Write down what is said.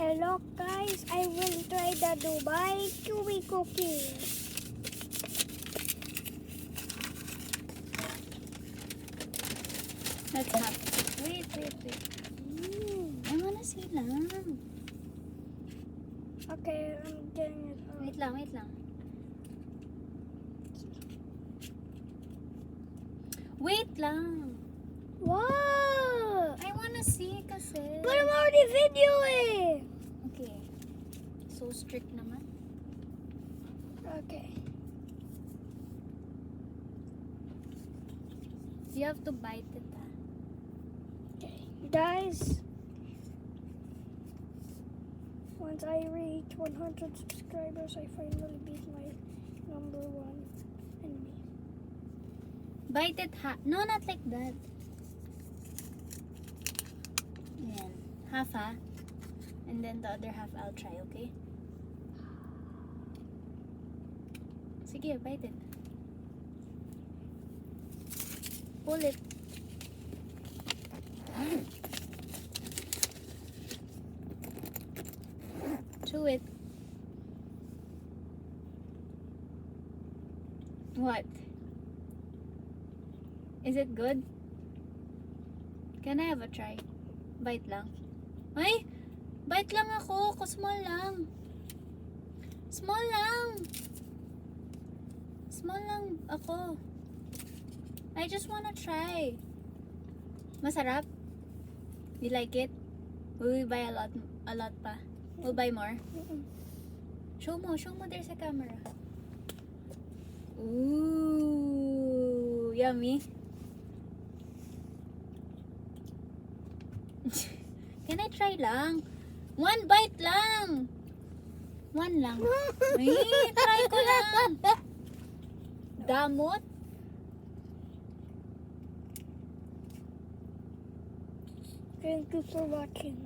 Hello guys, I will try the Dubai chewy cookie. Let's have it. Wait. I wanna see lang. Okay, I'm getting it out. Wait lang. Wait lang. Wow! I wanna see kasi. But I'm already videoing! Okay. So strict naman. Okay. You have to bite it, ha? Okay. Guys, once I reach 100 subscribers, I finally beat my #1 enemy. Bite it, ha? No, not like that. Ayan. Half, ha? And then the other half I'll try, okay? Sige, bite it. Pull it. Chew it. What? Is it good? Can I have a try? Bite lang. Ay! Bite lang ako. Small lang. Small lang. Small lang ako. I just wanna try. Masarap? You like it? Will we buy a lot pa? We'll buy more? Show mo there sa camera. Ooh, yummy. Can I try lang? One bite lang. One lang. Ay, try ko lang. Damot. Thank you for watching.